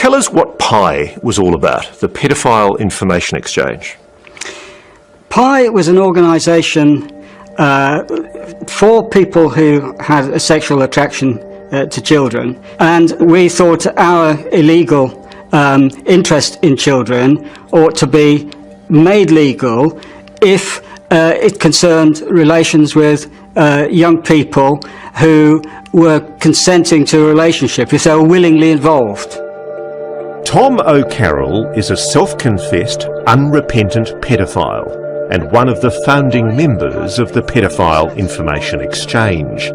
Tell us what PI was all about, the Paedophile Information Exchange. PI was an organisation for people who had a sexual attraction to children, and we thought our illegal interest in children ought to be made legal if it concerned relations with young people who were consenting to a relationship, if they were willingly involved. Tommo Carroll is a self-confessed, unrepentant paedophile and one of the founding members of the Paedophile Information Exchange.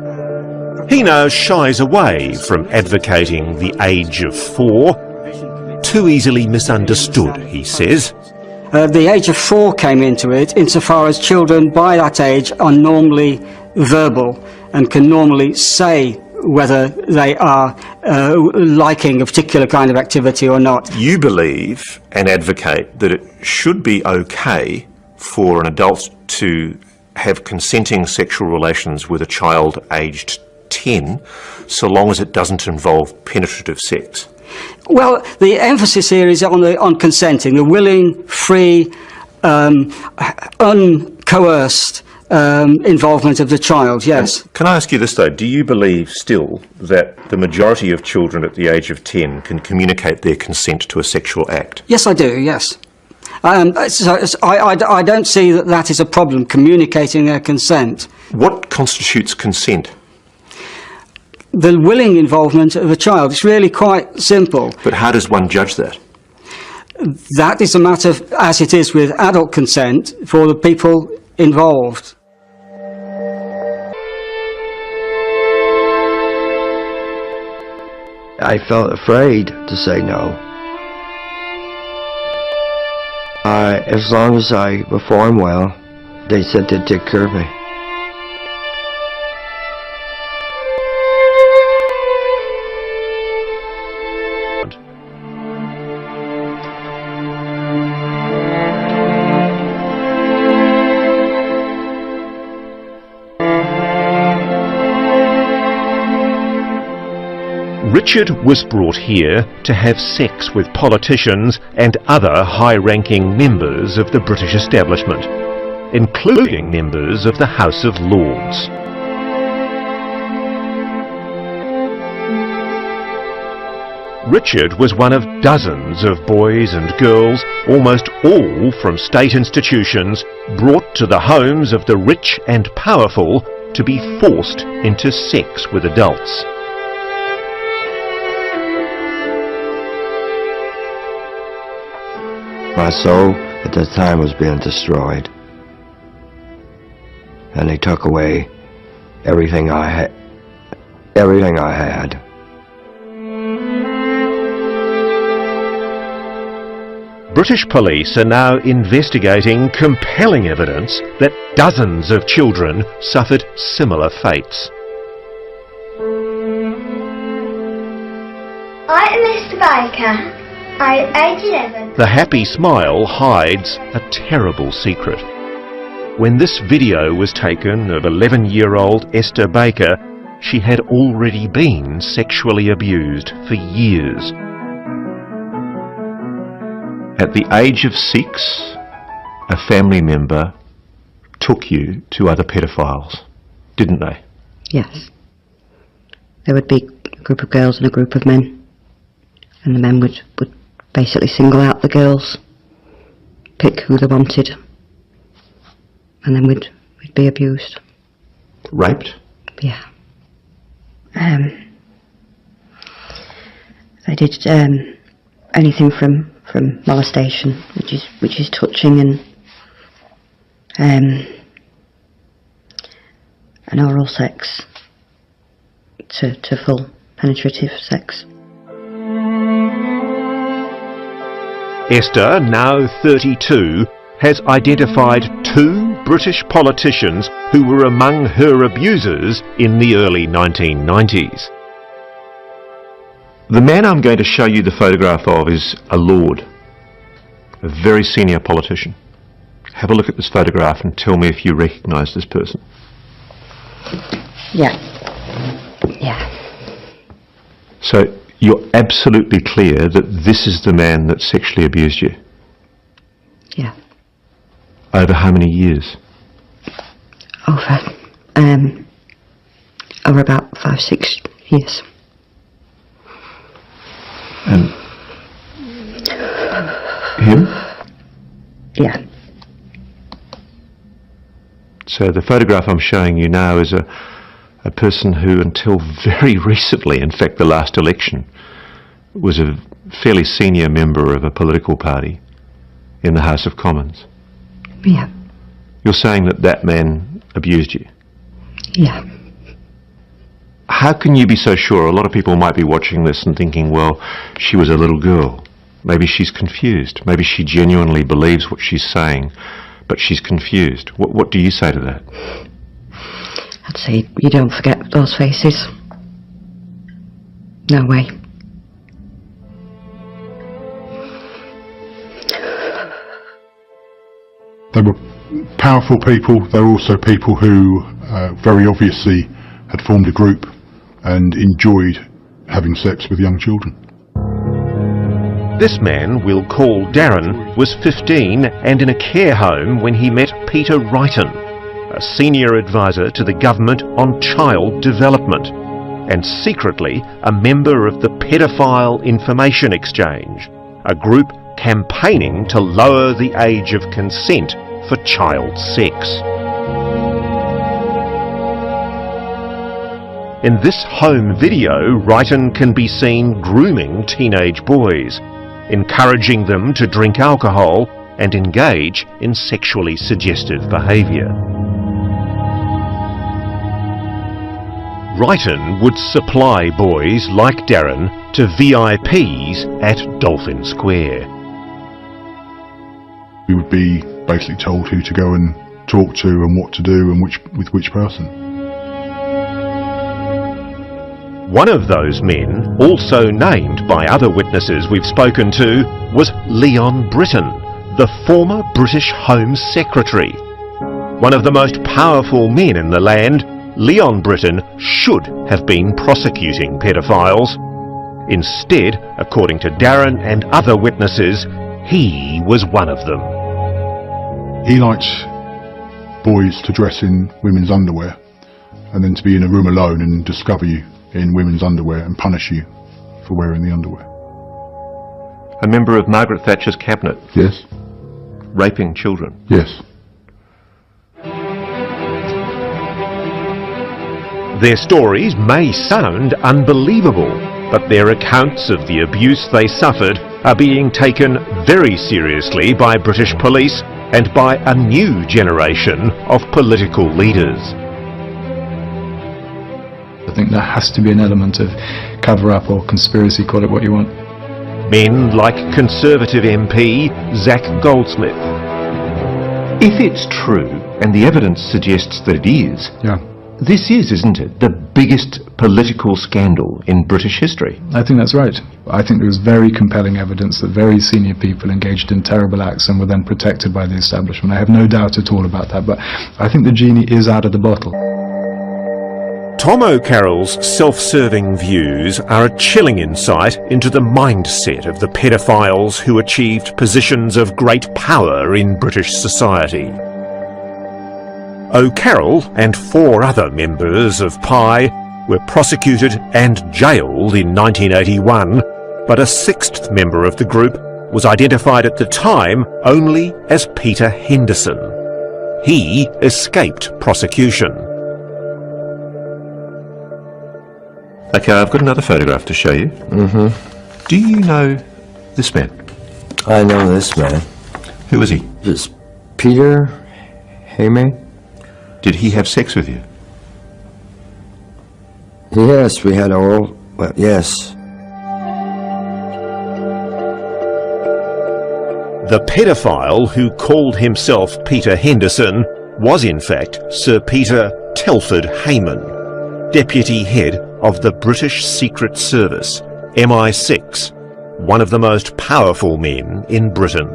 He now shies away from advocating the age of 4. Too easily misunderstood, he says. The age of 4 came into it insofar as children by that age are normally verbal and can normally say whether they are liking a particular kind of activity or not. You believe and advocate that it should be okay for an adult to have consenting sexual relations with a child aged 10, so long as it doesn't involve penetrative sex. Well, the emphasis here is on consenting, the willing, free, uncoerced involvement of the child, yes. Can I ask you this though, do you believe still that the majority of children at the age of 10 can communicate their consent to a sexual act? Yes, I do, yes. I don't see that that is a problem, communicating their consent. What constitutes consent? The willing involvement of a child. It's really quite simple. But how does one judge that? That is a matter, as it is with adult consent, for the people involved. I felt afraid to say no. As long as I performed well, they said they'd take care of me. Richard was brought here to have sex with politicians and other high-ranking members of the British establishment, including members of the House of Lords. Richard was one of dozens of boys and girls, almost all from state institutions, brought to the homes of the rich and powerful to be forced into sex with adults. My soul at that time was being destroyed, and they took away everything I had. British police are now investigating compelling evidence that dozens of children suffered similar fates. I am Esther Baker. I am age 11. The happy smile hides a terrible secret. When this video was taken of 11-year-old Esther Baker, she had already been sexually abused for years. At the age of 6, a family member took you to other pedophiles, didn't they? Yes. There would be a group of girls and a group of men, and the men would basically single out the girls, pick who they wanted, and then we'd be abused. Raped? Yeah. They did anything from molestation, which is touching, and oral sex to full penetrative sex. Esther, now 32, has identified 2 British politicians who were among her abusers in the early 1990s. The man I'm going to show you the photograph of is a lord, a very senior politician. Have a look at this photograph and tell me if you recognise this person. Yeah. Yeah. So You're absolutely clear that this is the man that sexually abused you? Yeah. Over how many years? Over about 5-6 years. And him? Yeah. So the photograph I'm showing you now is a person who until very recently, in fact the last election, was a fairly senior member of a political party in the House of Commons. Yeah. You're saying that that man abused you? Yeah. How can you be so sure? A lot of people might be watching this and thinking, well, she was a little girl. Maybe she's confused. Maybe she genuinely believes what she's saying, but she's confused. What do you say to that? I'd say you don't forget those faces. No way. They were powerful people. They were also people who very obviously had formed a group and enjoyed having sex with young children. This man, we'll call Darren, was 15 and in a care home when he met Peter Wrighton, a senior advisor to the government on child development, and secretly a member of the Paedophile Information Exchange, a group campaigning to lower the age of consent for child sex. In this home video, Wrighton can be seen grooming teenage boys, encouraging them to drink alcohol and engage in sexually suggestive behaviour. Wrighton would supply boys like Darren to VIPs at Dolphin Square. We would be basically told who to go and talk to and what to do and with which person. One of those men, also named by other witnesses we've spoken to, was Leon Brittan, the former British Home Secretary. One of the most powerful men in the land, Leon Brittan should have been prosecuting paedophiles. Instead, according to Darren and other witnesses, he was one of them. He liked boys to dress in women's underwear and then to be in a room alone and discover you in women's underwear and punish you for wearing the underwear. A member of Margaret Thatcher's cabinet? Yes. Raping children? Yes. Their stories may sound unbelievable, but their accounts of the abuse they suffered are being taken very seriously by British police and by a new generation of political leaders. I think there has to be an element of cover-up or conspiracy, call it what you want. Men like Conservative MP Zac Goldsmith. If it's true, and the evidence suggests that it is, Yeah. this is, isn't it, the biggest political scandal in British history? I think that's right. I think there was very compelling evidence that very senior people engaged in terrible acts and were then protected by the establishment. I have no doubt at all about that, but I think the genie is out of the bottle. Tommo Carroll's self-serving views are a chilling insight into the mindset of the paedophiles who achieved positions of great power in British society. O'Carroll and 4 other members of PI were prosecuted and jailed in 1981, but a 6th member of the group was identified at the time only as Peter Henderson. He escaped prosecution. Okay, I've got another photograph to show you. Do you know this man? I know this man. Who is he? It's Peter Hayman? Did he have sex with you? Yes, we had oral. Well, yes. The paedophile who called himself Peter Henderson was in fact Sir Peter Telford Hayman, deputy head of the British Secret Service, MI6, one of the most powerful men in Britain.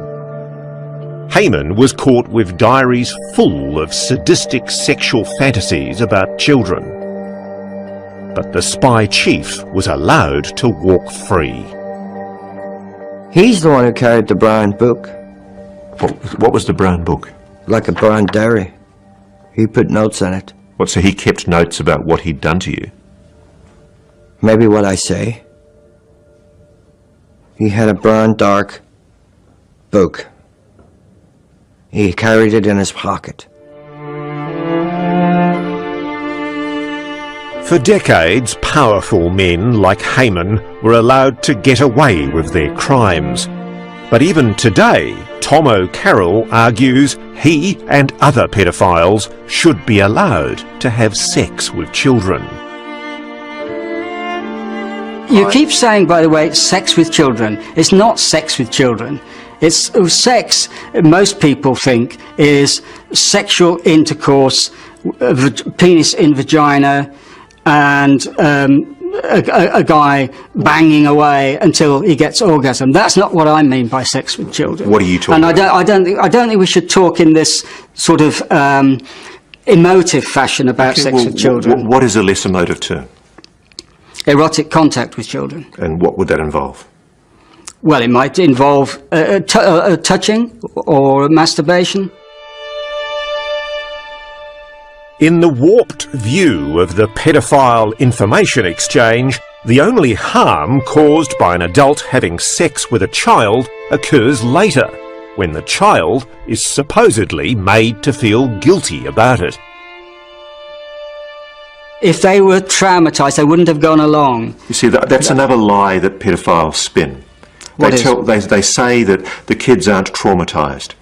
Hayman was caught with diaries full of sadistic sexual fantasies about children. but the spy chief was allowed to walk free. He's the one who carried the brown book, What was the brown book? like a brown diary. He put notes in it. What, so he kept notes about what he'd done to you? Maybe what I say. He had a brown, dark book. He carried it in his pocket. For decades, powerful men like Haman were allowed to get away with their crimes. But even today, Tommo Carroll argues he and other pedophiles should be allowed to have sex with children. You keep saying, by the way, sex with children. It's not sex with children. It's sex, most people think, is sexual intercourse, penis in vagina, and a guy banging away until he gets orgasm. That's not what I mean by sex with children. What are you talking about? And I don't think we should talk in this sort of emotive fashion about sex with children. What is a less emotive term? Erotic contact with children. And what would that involve? Well, it might involve touching or masturbation. In the warped view of the pedophile information exchange, the only harm caused by an adult having sex with a child occurs later, when the child is supposedly made to feel guilty about it. If they were traumatised, they wouldn't have gone along. You see, that's another lie that pedophiles spin. They say that the kids aren't traumatised.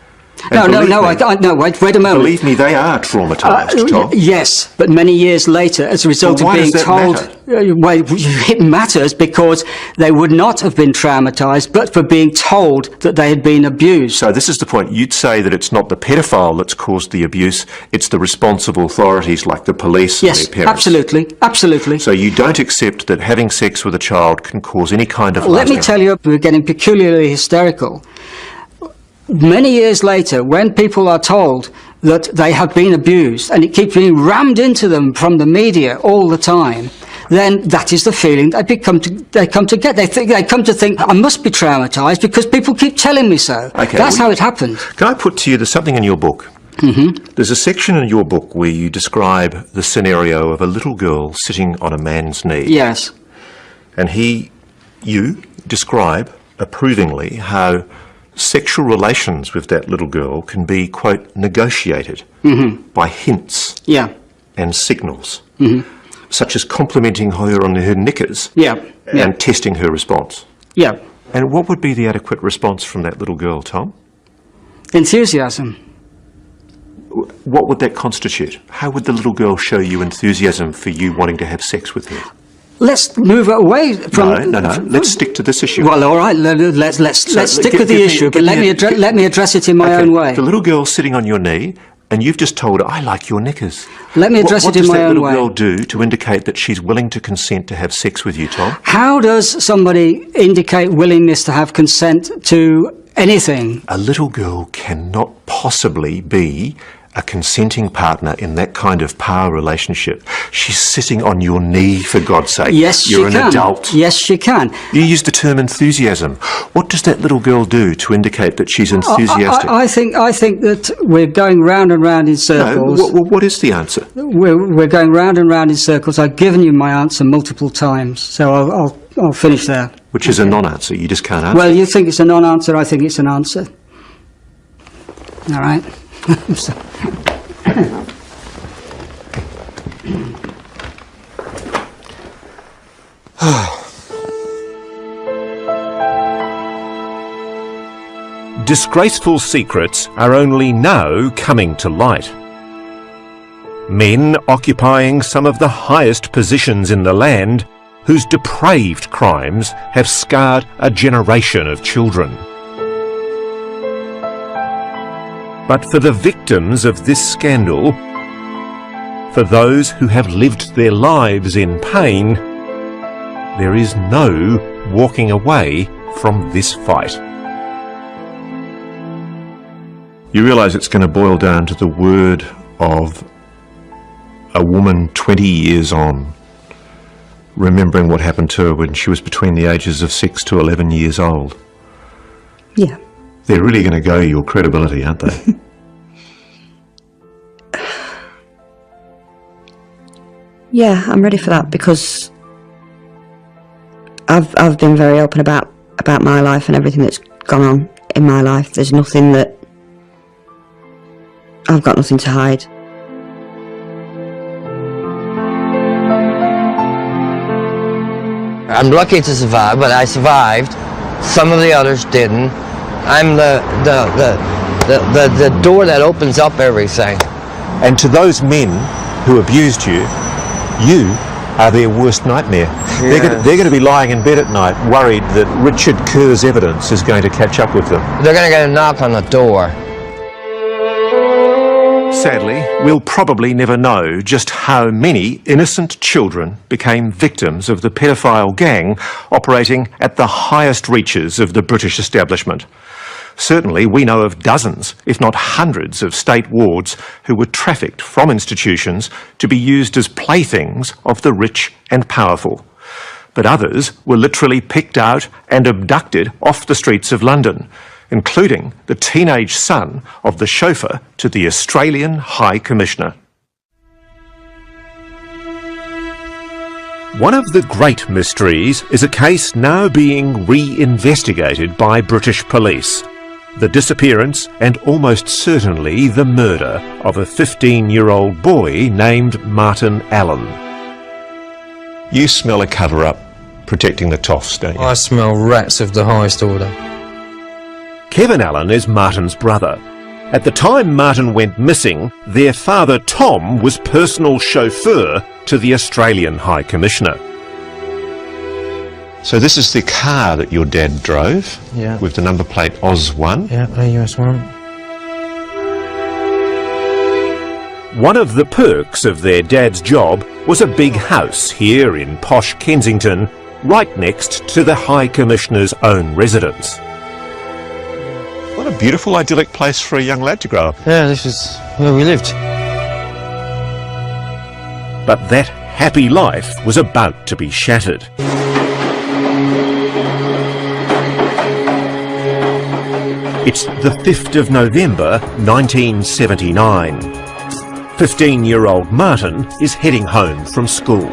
Wait a moment. Believe me, they are traumatised, Tom. Yes, but many years later, as a result of being told... Well, it matters because they would not have been traumatised but for being told that they had been abused. So this is the point. You'd say that it's not the pedophile that's caused the abuse, it's the responsible authorities like the police and their parents. Yes, absolutely, absolutely. So you don't accept that having sex with a child can cause any kind of... Let me tell you, we're getting peculiarly hysterical. Many years later, when people are told that they have been abused, and it keeps being rammed into them from the media all the time, then that is the feeling they come to get. They come to think, I must be traumatised because people keep telling me so. Okay, That's how it happened. Can I put to you, there's something in your book. There's a section in your book where you describe the scenario of a little girl sitting on a man's knee. Yes. And you describe approvingly how sexual relations with that little girl can be, quote, negotiated by hints and signals, such as complimenting her on her knickers and testing her response. Yeah. And what would be the adequate response from that little girl, Tom? Enthusiasm. What would that constitute? How would the little girl show you enthusiasm for you wanting to have sex with her? Let's move away from... No. Let's stick to this issue. Well, all right. Let's stick with the issue, but let me address it in my own way. The little girl sitting on your knee, and you've just told her, I like your knickers. Let me address it in my own way. What does that little girl do to indicate that she's willing to consent to have sex with you, Tom? How does somebody indicate willingness to have consent to anything? A little girl cannot possibly be a consenting partner in that kind of power relationship. She's sitting on your knee, for God's sake. Yes, she can. You're an adult. Yes, she can. You use the term enthusiasm. What does that little girl do to indicate that she's enthusiastic? I think that we're going round and round in circles. No, what is the answer? We're going round and round in circles. I've given you my answer multiple times, so I'll finish there. Which is a non-answer. You just can't answer. Well, you think it's a non-answer. I think it's an answer. All right. Disgraceful secrets are only now coming to light. Men occupying some of the highest positions in the land, whose depraved crimes have scarred a generation of children. But for the victims of this scandal, for those who have lived their lives in pain, there is no walking away from this fight. You realise it's going to boil down to the word of a woman 20 years on, remembering what happened to her when she was between the ages of 6 to 11 years old. Yeah. They're really going to go your credibility, aren't they? Yeah, I'm ready for that, because I've been very open about my life and everything that's gone on in my life. There's nothing that... I've got nothing to hide. I'm lucky to survive, but I survived. Some of the others didn't. I'm the door that opens up everything. And to those men who abused you, you are their worst nightmare. Yeah. They're going to be lying in bed at night worried that Richard Kerr's evidence is going to catch up with them. They're going to get a knock on the door. Sadly, we'll probably never know just how many innocent children became victims of the paedophile gang operating at the highest reaches of the British establishment. Certainly, we know of dozens, if not hundreds, of state wards who were trafficked from institutions to be used as playthings of the rich and powerful. But others were literally picked out and abducted off the streets of London, including the teenage son of the chauffeur to the Australian High Commissioner. One of the great mysteries is a case now being re-investigated by British police. The disappearance and almost certainly the murder of a 15-year-old boy named Martin Allen. You smell a cover-up protecting the toffs, don't you? I smell rats of the highest order. Kelvin Allen is Martin's brother. At the time Martin went missing, their father Tom was personal chauffeur to the Australian High Commissioner. So this is the car that your dad drove? Yeah. With the number plate Oz1? Yeah, AUS1. One of the perks of their dad's job was a big house here in posh Kensington, right next to the High Commissioner's own residence. What a beautiful, idyllic place for a young lad to grow up. Yeah, this is where we lived. But that happy life was about to be shattered. It's the 5th of November 1979. 15-year-old Martin is heading home from school.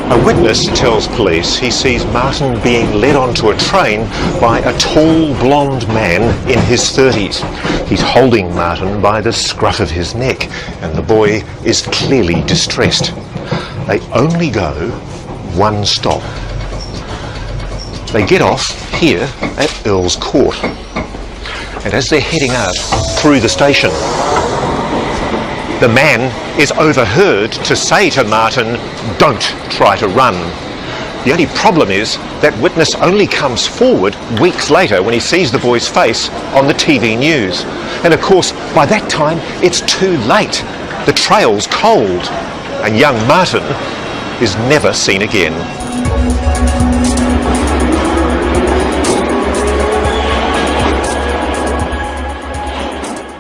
A witness tells police he sees Martin being led onto a train by a tall blonde man in his 30s. He's holding Martin by the scruff of his neck, and the boy is clearly distressed. They only go one stop. They get off here at Earl's Court, and as they're heading out through the station, the man is overheard to say to Martin, "Don't try to run." The only problem is that witness only comes forward weeks later when he sees the boy's face on the TV news. And of course, by that time, it's too late. The trail's cold, and young Martin is never seen again.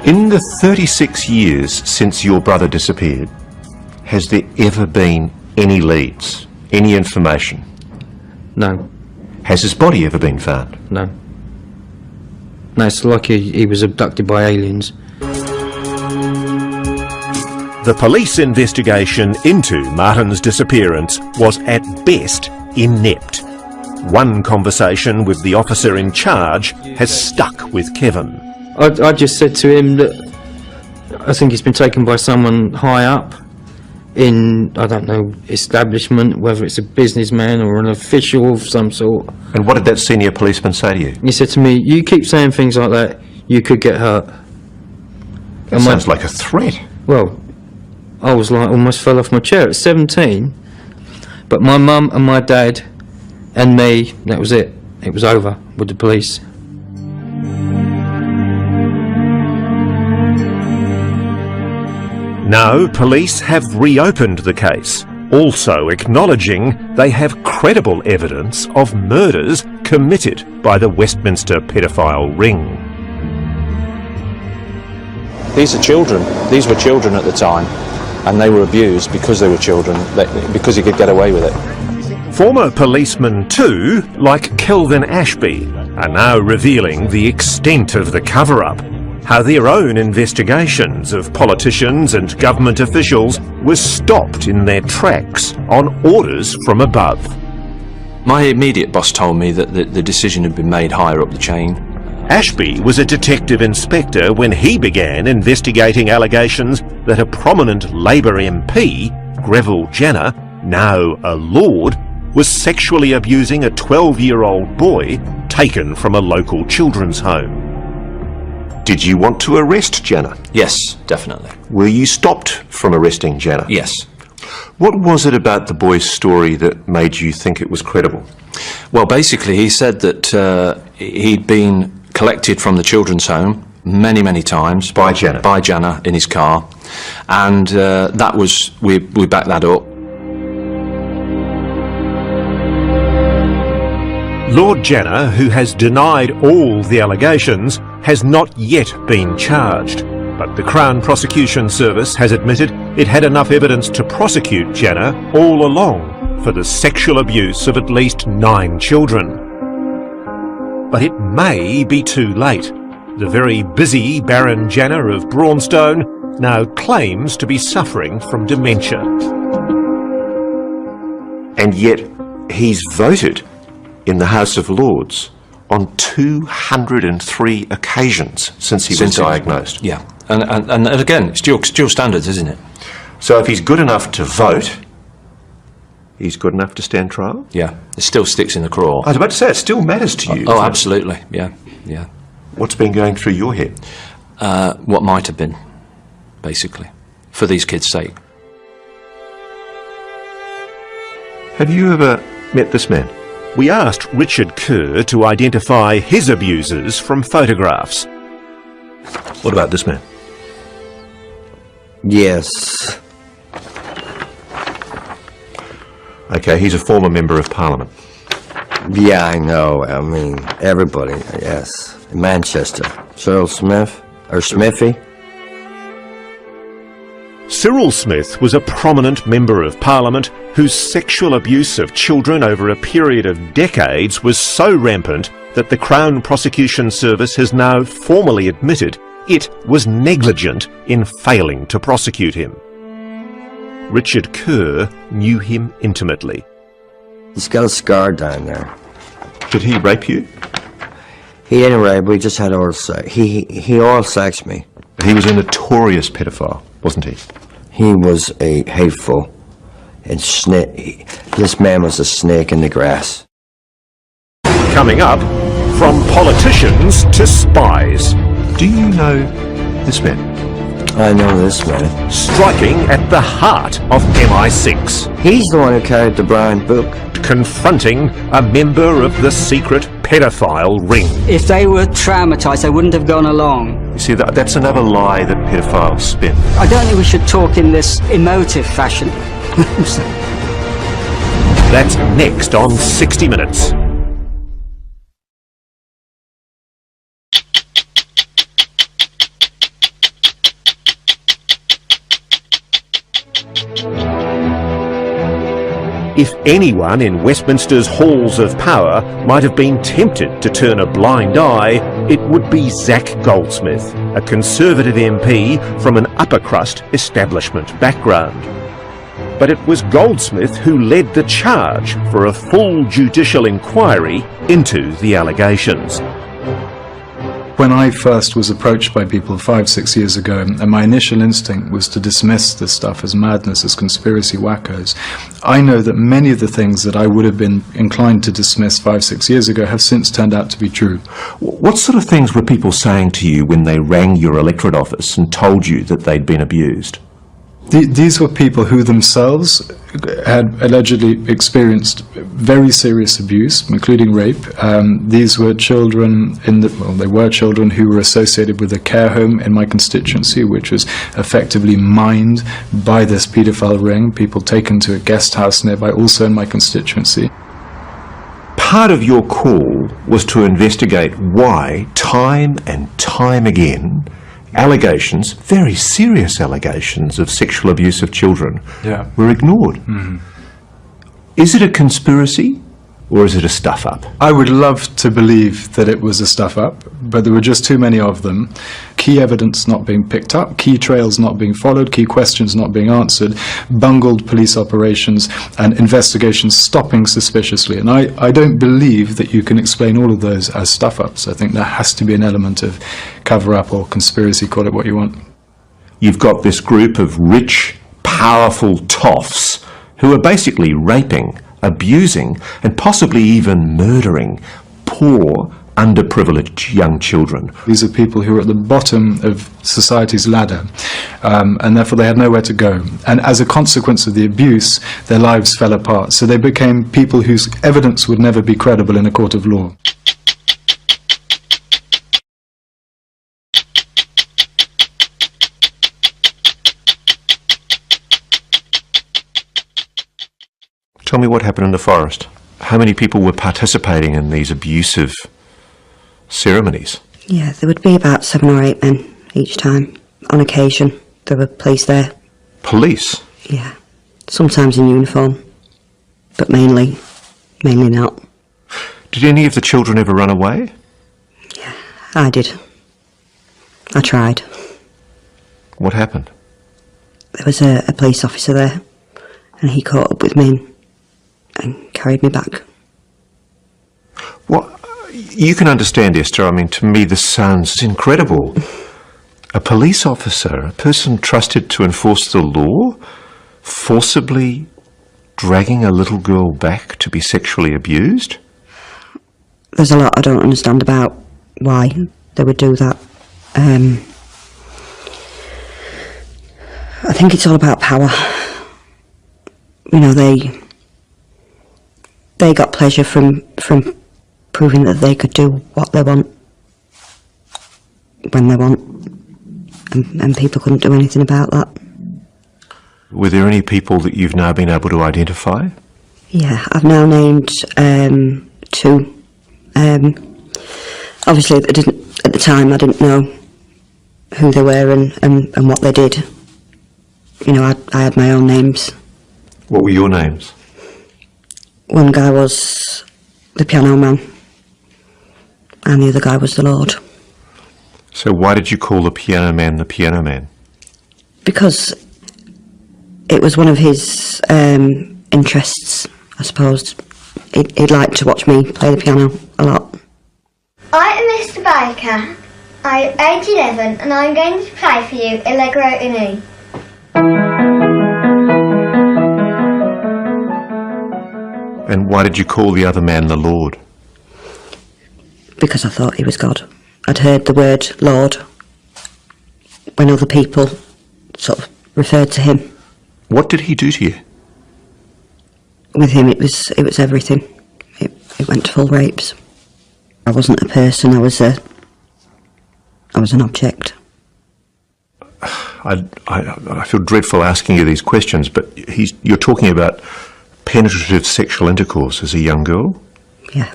In the 36 years since your brother disappeared, has there ever been any leads, any information? No. Has his body ever been found? No. No, it's like he was abducted by aliens. The police investigation into Martin's disappearance was at best inept. One conversation with the officer in charge has stuck with Kelvin. I just said to him that I think he's been taken by someone high up in, I don't know, establishment, whether it's a businessman or an official of some sort. And what did that senior policeman say to you? He said to me, "You keep saying things like that, you could get hurt." That sounds like a threat. Well, I was like, almost fell off my chair at 17. But my mum and my dad and me, that was it. It was over with the police. Now, police have reopened the case, also acknowledging they have credible evidence of murders committed by the Westminster paedophile ring. These are children. These were children at the time. and they were abused because they were children, because he could get away with it. Former policemen too, like Kelvin Ashby, are now revealing the extent of the cover-up, how their own investigations of politicians and government officials were stopped in their tracks on orders from above. My immediate boss told me that the decision had been made higher up the chain. Ashby was a detective inspector when he began investigating allegations that a prominent Labour MP, Greville Jenner, now a Lord, was sexually abusing a 12-year-old boy taken from a local children's home. Did you want to arrest Jenner? Yes, definitely. Were you stopped from arresting Jenner? Yes. What was it about the boy's story that made you think it was credible? Well, basically he said that he'd been collected from the children's home many times by Jenner in his car, and that was we backed that up. Lord Jenner, who has denied all the allegations, has not yet been charged, but the Crown Prosecution Service has admitted it had enough evidence to prosecute Jenner all along for the sexual abuse of at least 9 children. But it may be too late. The very busy Baron Jenner of Braunstone now claims to be suffering from dementia. And yet he's voted in the House of Lords on 203 occasions since he was diagnosed. Yeah, and again, it's dual standards, isn't it? So if he's good enough to vote, he's good enough to stand trial? Yeah, it still sticks in the craw. I was about to say, it still matters to you. Oh, absolutely, yeah. What's been going through your head? What might have been, basically, for these kids' sake. Have you ever met this man? We asked Richard Kerr to identify his abusers from photographs. What about this man? Yes. Okay, he's a former Member of Parliament. Yeah, I know. I mean, everybody, yes. Manchester. Cyril Smith, or Smithy. Cyril Smith was a prominent Member of Parliament whose sexual abuse of children over a period of decades was so rampant that the Crown Prosecution Service has now formally admitted it was negligent in failing to prosecute him. Richard Kerr knew him intimately. He's got a scar down there. Did he rape you? He didn't rape, we just had oral sex. He oral sexed me. He was a notorious pedophile, wasn't he? He was a hateful and snake. This man was a snake in the grass. Coming up, from politicians to spies. Do you know this man? I know this man. Striking at the heart of MI6. He's the one who carried the brown book. Confronting a member of the secret pedophile ring. If they were traumatised, they wouldn't have gone along. You see, that's another lie that pedophiles spin. I don't think we should talk in this emotive fashion. That's next on 60 Minutes. If anyone in Westminster's halls of power might have been tempted to turn a blind eye, it would be Zac Goldsmith, a Conservative MP from an upper crust establishment background. But it was Goldsmith who led the charge for a full judicial inquiry into the allegations. When I first was approached by people 5-6 years ago, and my initial instinct was to dismiss this stuff as madness, as conspiracy wackos, I know that many of the things that I would have been inclined to dismiss 5-6 years ago have since turned out to be true. What sort of things were people saying to you when they rang your electorate office and told you that they'd been abused? These were people who themselves had allegedly experienced very serious abuse, including rape. These were children they were children who were associated with a care home in my constituency, which was effectively mined by this paedophile ring, people taken to a guest house nearby, also in my constituency. Part of your call was to investigate why, time and time again, allegations, very serious allegations of sexual abuse of children, were ignored. Is it a conspiracy or is it a stuff-up? I would love to believe that it was a stuff-up, but there were just too many of them. Key evidence not being picked up, key trails not being followed, key questions not being answered, bungled police operations, and investigations stopping suspiciously. And I don't believe that you can explain all of those as stuff-ups. I think there has to be an element of cover-up or conspiracy, call it what you want. You've got this group of rich, powerful toffs who are basically raping, abusing, and possibly even murdering poor, underprivileged young children. These are people who are at the bottom of society's ladder, and therefore they had nowhere to go. And as a consequence of the abuse, their lives fell apart. So they became people whose evidence would never be credible in a court of law. Tell me what happened in the forest. How many people were participating in these abusive ceremonies? Yeah, there would be about 7 or 8 men each time. On occasion, there were police there. Police? Yeah, sometimes in uniform, but mainly not. Did any of the children ever run away? Yeah, I did. I tried. What happened? There was a police officer there, and he caught up with me and carried me back. Well, you can understand, Esther. I mean, to me this sounds incredible. A police officer, a person trusted to enforce the law, forcibly dragging a little girl back to be sexually abused? There's a lot I don't understand about why they would do that. I think it's all about power. You know, they got pleasure from proving that they could do what they want when they want, and people couldn't do anything about that. Were there any people that you've now been able to identify? Yeah, I've now named 2. Obviously, at the time I didn't know who they were and what they did. You know, I had my own names. What were your names? One guy was the piano man, and the other guy was the Lord. So why did you call the piano man the piano man? Because it was one of his interests, I suppose. He'd like to watch me play the piano a lot. I am Esther Baker. I'm age 11 and I'm going to play for you Allegro in E. And why did you call the other man the Lord? Because I thought he was God. I'd heard the word Lord when other people sort of referred to him. What did he do to you? With him it was everything. It went to full rapes. I wasn't a person, I was an object. I feel dreadful asking you these questions, but you're talking about penetrative sexual intercourse as a young girl? Yeah.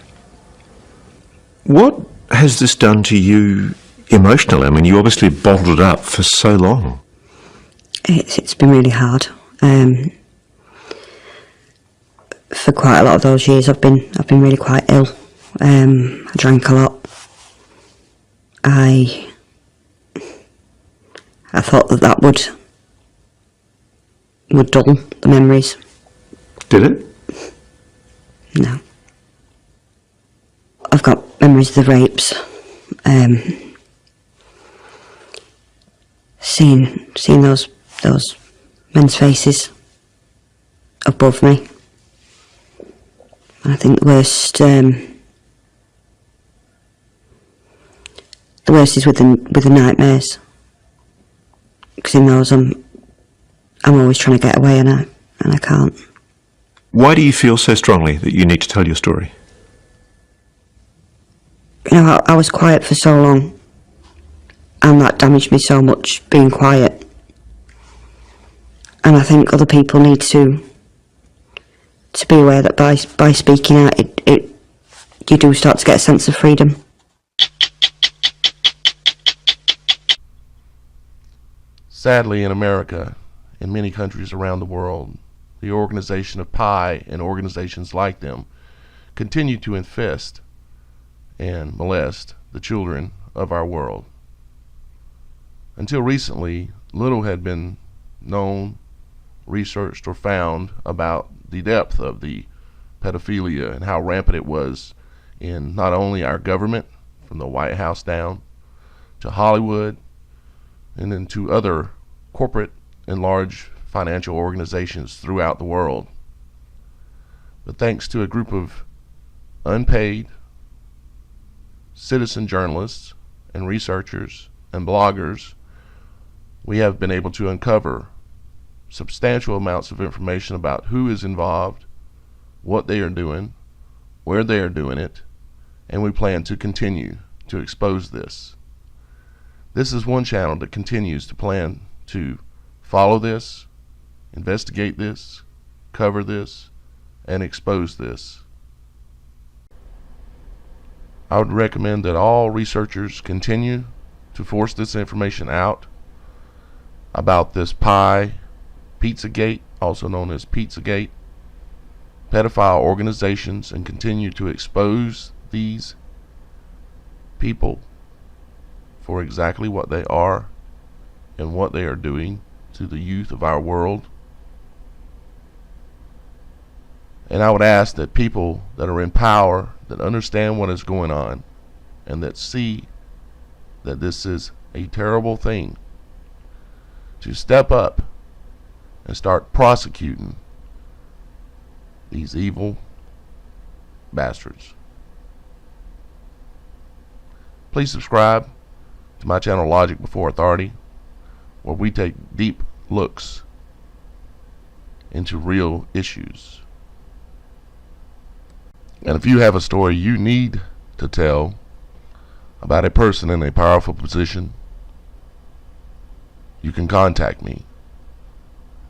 What has this done to you emotionally? I mean, you obviously bottled it up for so long. It's been really hard. For quite a lot of those years I've been really quite ill. I drank a lot. I thought that would dull the memories. Did it? No. I've got memories of the rapes. Seeing those men's faces above me. And I think the worst is with the nightmares. Because in those I'm always trying to get away and I can't. Why do you feel so strongly that you need to tell your story? You know, I was quiet for so long, and that damaged me so much, being quiet. And I think other people need to be aware that by speaking out, you do start to get a sense of freedom. Sadly, in America, in many countries around the world, the organization of PI and organizations like them continue to infest and molest the children of our world. Until recently, little had been known, researched, or found about the depth of the pedophilia and how rampant it was in not only our government, from the White House down, to Hollywood, and then to other corporate and large financial organizations throughout the world. But thanks to a group of unpaid citizen journalists and researchers and bloggers, we have been able to uncover substantial amounts of information about who is involved, what they are doing, where they are doing it, and we plan to continue to expose this. This is one channel that continues to plan to follow this, investigate this, cover this, and expose this. I would recommend that all researchers continue to force this information out about this Pizzagate, also known as Pizzagate, pedophile organizations, and continue to expose these people for exactly what they are and what they are doing to the youth of our world. And I would ask that people that are in power, that understand what is going on, and that see that this is a terrible thing, to step up and start prosecuting these evil bastards. Please subscribe to my channel Logic Before Authority, where we take deep looks into real issues. And if you have a story you need to tell about a person in a powerful position, you can contact me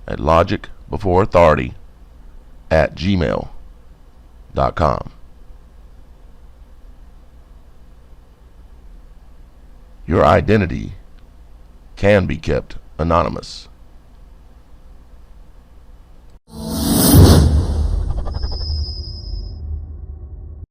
at logicbeforeauthority@gmail.com. Your identity can be kept anonymous.